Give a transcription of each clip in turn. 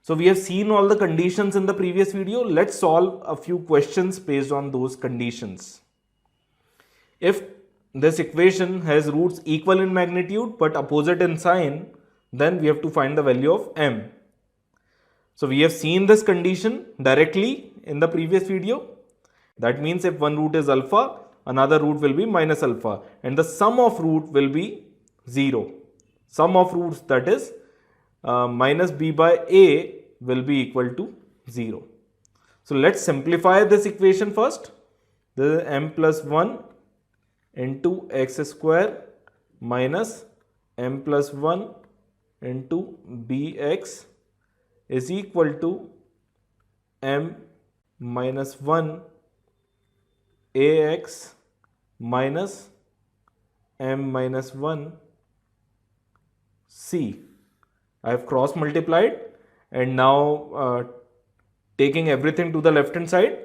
So we have seen all the conditions in the previous video. Let's solve a few questions based on those conditions. If this equation has roots equal in magnitude but opposite in sign, then we have to find the value of m. So we have seen this condition directly in the previous video. That means if one root is alpha, another root will be minus alpha, and the sum of root will be 0. Sum of roots, that is minus b by a, will be equal to 0. So let's simplify this equation first. This is m plus 1 into x square minus m plus 1 into bx is equal to m minus 1 ax minus m minus 1 c. I have cross multiplied, and now taking everything to the left hand side,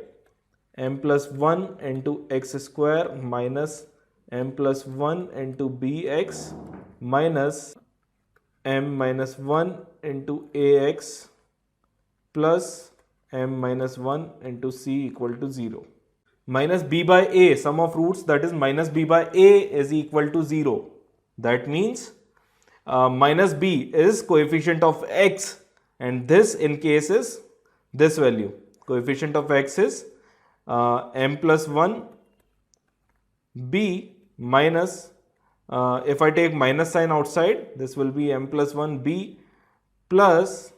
m plus 1 into x square minus m plus 1 into bx minus m minus 1 into ax plus m minus 1 into c equal to 0. Minus b by a, sum of roots, that is minus b by a, is equal to 0. That means minus b is coefficient of x, and this in case is this value. Coefficient of x is m plus 1 b minus, if I take minus sign outside, this will be m plus 1 b plus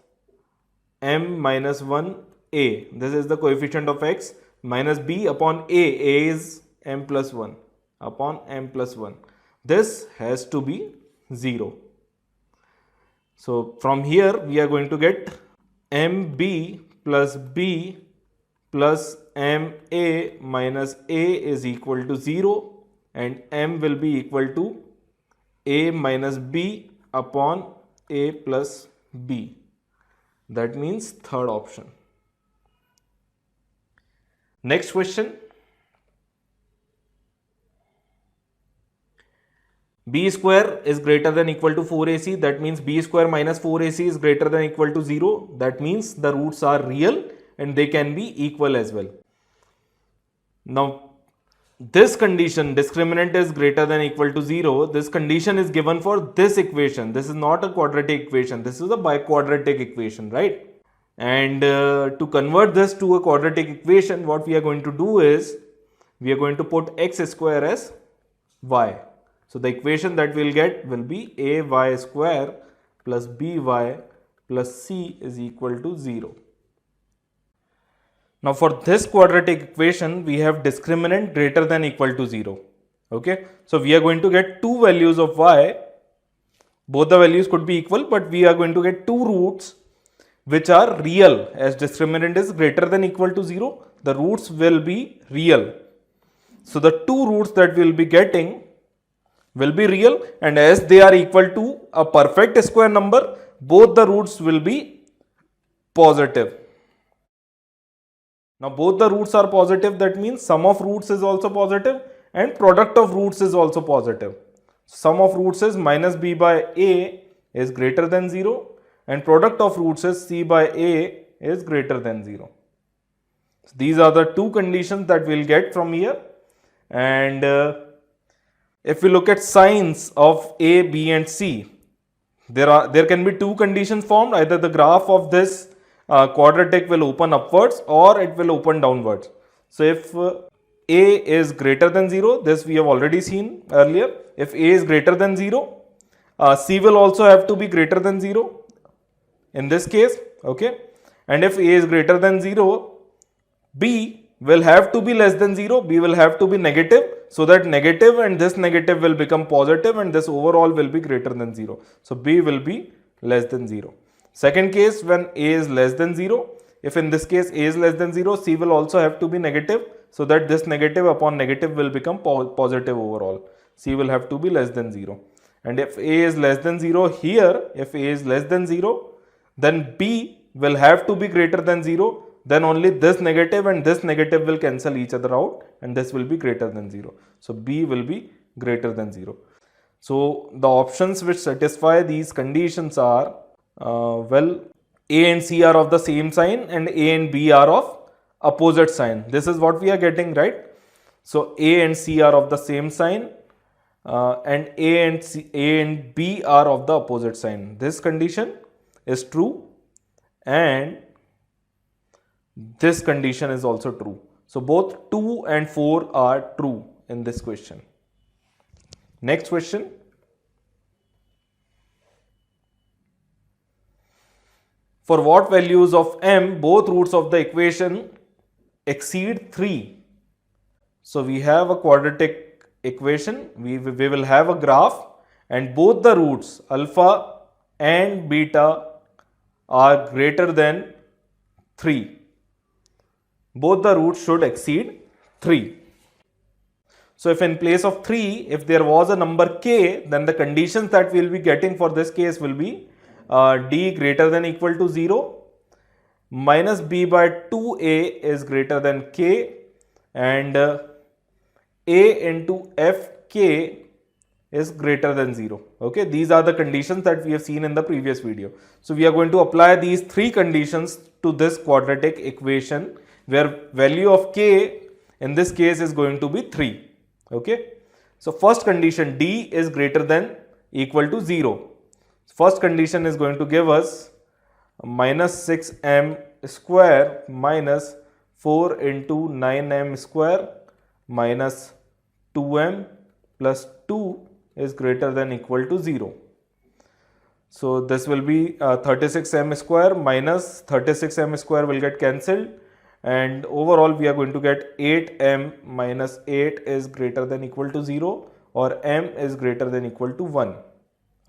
m minus 1 a. This is the coefficient of x, minus b upon a is m plus 1 upon m plus 1. This has to be 0. So from here we are going to get mb plus b plus ma minus a is equal to 0, and m will be equal to a minus b upon a plus b. That means third option. Next question. B square is greater than equal to 4ac. That means b square minus 4ac is greater than equal to 0. That means the roots are real and they can be equal as well. Now, this condition, discriminant is greater than equal to 0, this condition is given for this equation. This is not a quadratic equation. This is a biquadratic equation, right? And to convert this to a quadratic equation, what we are going to do is, we are going to put x square as y. So the equation that we'll get will be ay square plus by plus c is equal to 0. Now for this quadratic equation, we have discriminant greater than equal to 0. Okay, so we are going to get two values of y. Both the values could be equal, but we are going to get two roots which are real. As discriminant is greater than equal to 0, the roots will be real. So the two roots that we will be getting will be real, and as they are equal to a perfect square number, both the roots will be positive. Now both the roots are positive, that means sum of roots is also positive and product of roots is also positive. Sum of roots is minus b by a is greater than 0, and product of roots is c by a is greater than 0. So these are the two conditions that we'll get from here. And if we look at signs of a, b and c, there can be two conditions formed. Either the graph of this quadratic will open upwards or it will open downwards. So if a is greater than 0, this we have already seen earlier. If a is greater than 0, c will also have to be greater than 0 in this case. Okay, and if a is greater than 0, b will have to be less than 0, b will have to be negative, so that negative and this negative will become positive and this overall will be greater than 0. So b will be less than 0. Second case, when a is less than 0, if in this case a is less than 0, c will also have to be negative, so that this negative upon negative will become positive overall. C will have to be less than 0. And if a is less than 0 here, if a is less than 0, then b will have to be greater than 0. Then only this negative and this negative will cancel each other out, and this will be greater than 0. So b will be greater than 0. So the options which satisfy these conditions are, well, A and C are of the same sign and A and B are of opposite sign. This is what we are getting, right? So A and C are of the same sign and A and B are of the opposite sign. This condition is true and this condition is also true. So both 2 and 4 are true in this question. Next question. For what values of m both roots of the equation exceed 3? So we have a quadratic equation, we will have a graph and both the roots alpha and beta are greater than 3. Both the roots should exceed 3. So if in place of 3, if there was a number k, then the conditions that we will be getting for this case will be d greater than equal to 0, minus b by 2a is greater than k, and a into fk is greater than 0. Okay, these are the conditions that we have seen in the previous video. So we are going to apply these three conditions to this quadratic equation where value of k in this case is going to be 3. Okay, so first condition, d is greater than equal to 0. First condition is going to give us minus 6m square minus 4 into 9m square minus 2m plus 2 is greater than equal to 0. So this will be 36m square minus 36m square will get cancelled, and overall we are going to get 8m minus 8 is greater than equal to 0, or m is greater than equal to 1.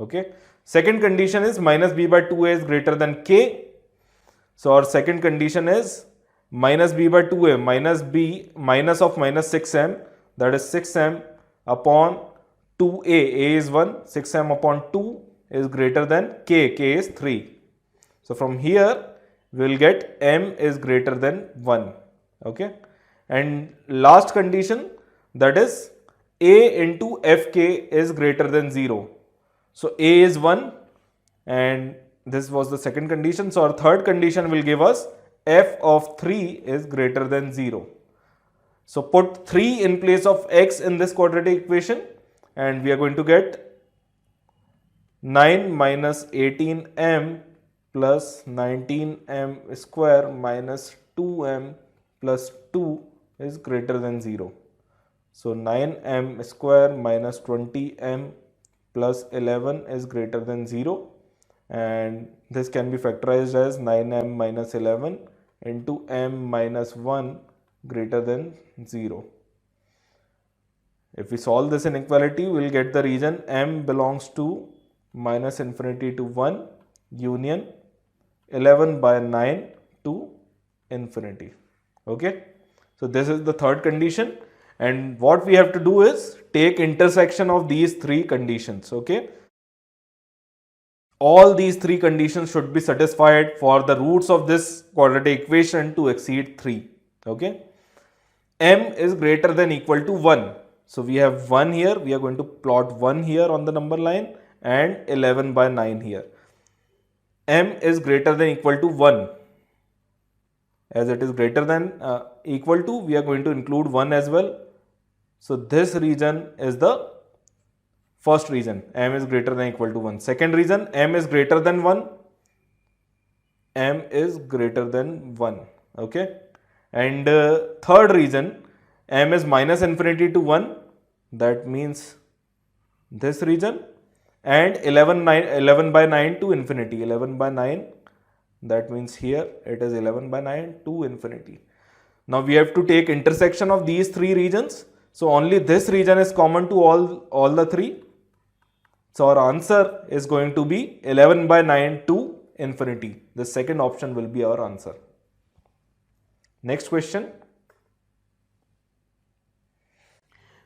Okay. Second condition is minus b by 2a is greater than k. So our second condition is minus b by 2a minus b minus of minus 6m, that is 6m upon 2a, a is 1, 6m upon 2 is greater than k, k is 3. So from here we will get m is greater than 1. Okay, and last condition, that is a into fk is greater than 0. So a is 1 and this was the second condition. So our third condition will give us f of 3 is greater than 0. So put 3 in place of x in this quadratic equation and we are going to get 9 minus 18m plus 19m square minus 2m plus 2 is greater than 0. So 9m square minus 20m plus 11 is greater than 0, and this can be factorized as 9m minus 11 into m minus 1 greater than 0. If we solve this inequality, we will get the region m belongs to minus infinity to 1 union 11 by 9 to infinity. Okay, so this is the third condition, and what we have to do is take intersection of these three conditions. Okay, all these three conditions should be satisfied for the roots of this quadratic equation to exceed 3. Okay, m is greater than equal to 1. So we have 1 here, we are going to plot 1 here on the number line and 11 by 9 here. M is greater than equal to 1. As it is greater than equal to, we are going to include 1 as well. So this region is the first region, m is greater than equal to 1. Second region, m is greater than 1. M is greater than 1. Okay. And third region, m is minus infinity to 1. That means this region. And 11 by 9 to infinity. 11 by 9. That means here it is 11 by 9 to infinity. Now we have to take intersection of these three regions. So only this region is common to all the three. So our answer is going to be 11 by 9 to infinity. The second option will be our answer. Next question.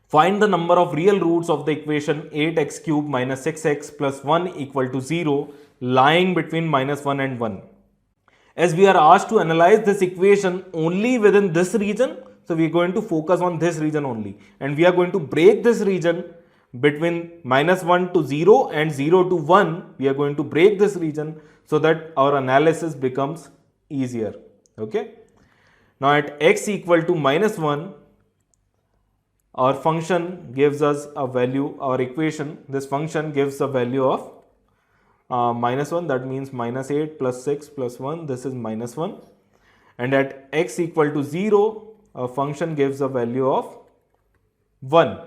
Find the number of real roots of the equation 8x cube minus 6x plus 1 equal to 0 lying between minus 1 and 1. As we are asked to analyze this equation only within this region, so we are going to focus on this region only, and we are going to break this region between -1 to 0 and 0 to 1, we are going to break this region so that our analysis becomes easier. Okay. Now at x equal to -1, our function gives us a value, our equation, this function gives a value of -1, that means -8 plus 6 plus 1, this is -1. And at x equal to 0, our function gives a value of 1.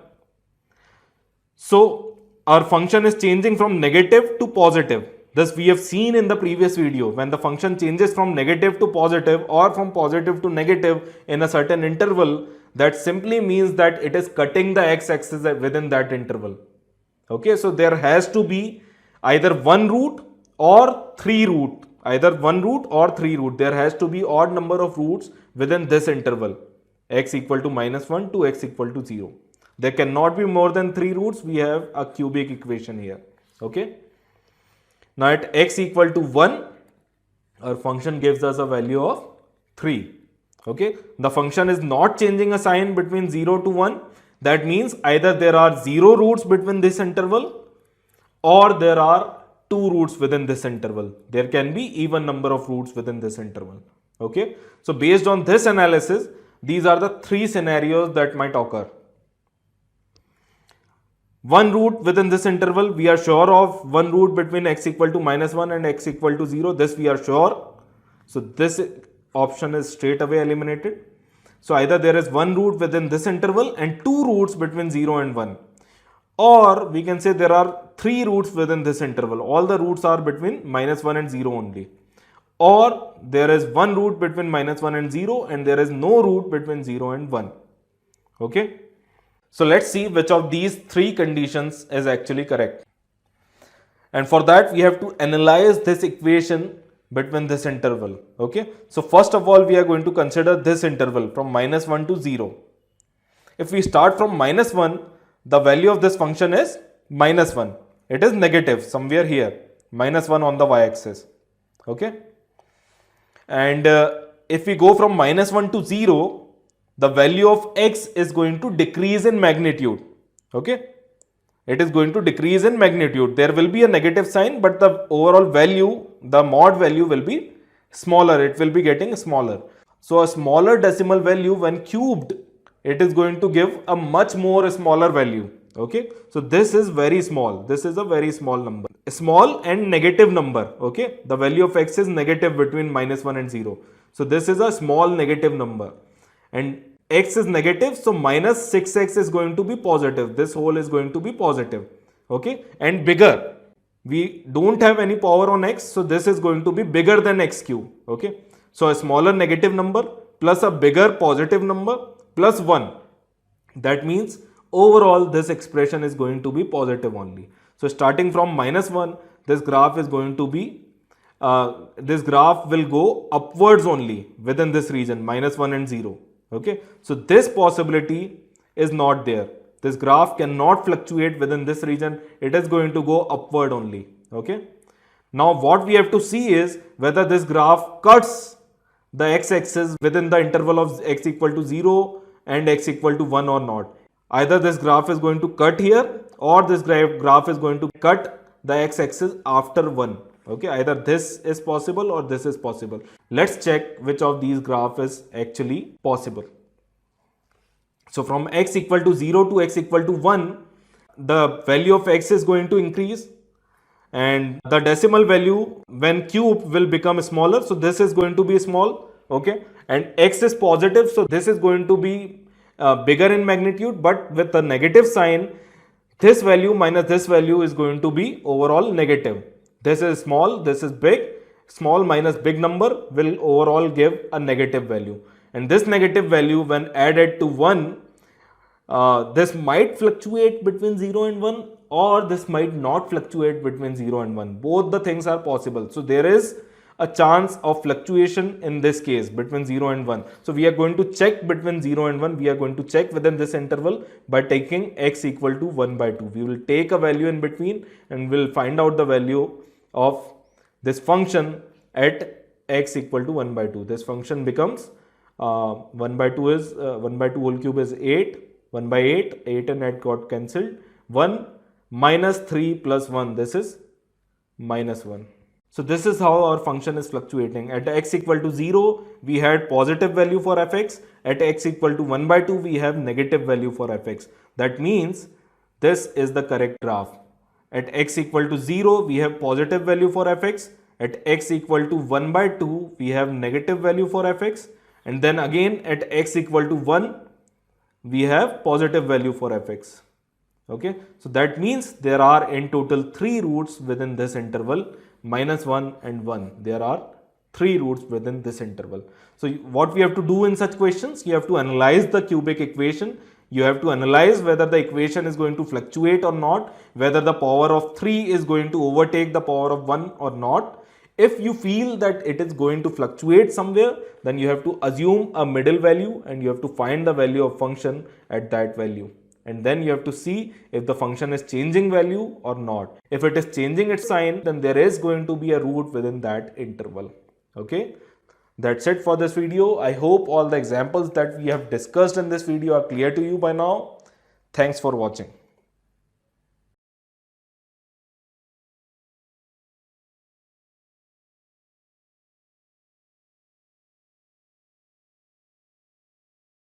So our function is changing from negative to positive. This we have seen in the previous video. When the function changes from negative to positive or from positive to negative in a certain interval, that simply means that it is cutting the x-axis within that interval. Okay, so there has to be either one root or three root. Either one root or three root. There has to be odd number of roots within this interval, x equal to -1 to x equal to 0. There cannot be more than three roots. We have a cubic equation here. Okay. Now at x equal to 1, our function gives us a value of 3. Okay. The function is not changing a sign between 0 to 1. That means either there are 0 roots between this interval or there are 2 roots within this interval. There can be even number of roots within this interval. Okay. So based on this analysis, these are the 3 scenarios that might occur. One root within this interval, we are sure of one root between x equal to -1 and x equal to 0. This we are sure. So this option is straight away eliminated. So either there is one root within this interval and 2 roots between 0 and 1. Or we can say there are 3 roots within this interval. All the roots are between -1 and 0 only. Or there is one root between -1 and 0 and there is no root between 0 and 1. Okay. So let's see which of these 3 conditions is actually correct. And for that we have to analyze this equation between this interval. Okay. So first of all we are going to consider this interval from -1 to 0. If we start from -1, the value of this function is -1. It is negative somewhere here, -1 on the y-axis. Okay. And if we go from -1 to 0, the value of x is going to decrease in magnitude. Okay. It is going to decrease in magnitude. There will be a negative sign, but the overall value, the mod value will be smaller. It will be getting smaller. So a smaller decimal value when cubed, it is going to give a much more smaller value. Okay. So this is very small. This is a very small number. A small and negative number. Okay. The value of x is negative between -1 and 0. So this is a small negative number. And x is negative, so minus 6x is going to be positive. This whole is going to be positive. Okay. And bigger. We don't have any power on x, so this is going to be bigger than x cube. Okay. So a smaller negative number plus a bigger positive number plus 1. That means overall this expression is going to be positive only. So starting from -1, this graph is going to be, this graph will go upwards only within this region, -1 and 0. Okay. So this possibility is not there. This graph cannot fluctuate within this region. It is going to go upward only. Okay. Now what we have to see is whether this graph cuts the x-axis within the interval of x equal to 0 and x equal to 1 or not. Either this graph is going to cut here or this graph is going to cut the x-axis after 1. Okay, either this is possible or this is possible. Let's check which of these graph is actually possible. So from x equal to 0 to x equal to 1, the value of x is going to increase and the decimal value when cubed will become smaller. So this is going to be small. Okay, and x is positive, so this is going to be bigger in magnitude, but with a negative sign, this value minus this value is going to be overall negative. This is small, this is big. Small minus big number will overall give a negative value. And this negative value when added to 1, this might fluctuate between 0 and 1 or this might not fluctuate between 0 and 1. Both the things are possible. So there is a chance of fluctuation in this case between 0 and 1. So we are going to check between 0 and 1. We are going to check within this interval by taking x equal to 1 by 2. We will take a value in between and we'll find out the value of this function at x equal to 1 by 2. This function becomes 1 by 2 is 1 by 2 whole cube is 8, 1 by 8, 8 and 8 got cancelled, 1 minus 3 plus 1, this is minus 1. So this is how our function is fluctuating. At x equal to 0, we had positive value for fx. At x equal to 1 by 2, we have negative value for fx. That means this is the correct graph. At x equal to 0, we have positive value for fx. At x equal to 1 by 2, we have negative value for fx. And then again at x equal to 1, we have positive value for fx. Okay, so that means there are in total 3 roots within this interval, minus 1 and 1. There are 3 roots within this interval. So what we have to do in such questions, you have to analyze the cubic equation. You have to analyze whether the equation is going to fluctuate or not, whether the power of 3 is going to overtake the power of 1 or not. If you feel that it is going to fluctuate somewhere, then you have to assume a middle value and you have to find the value of function at that value. And then you have to see if the function is changing value or not. If it is changing its sign, then there is going to be a root within that interval. Okay, that's it for this video. I hope all the examples that we have discussed in this video are clear to you by now. Thanks for watching.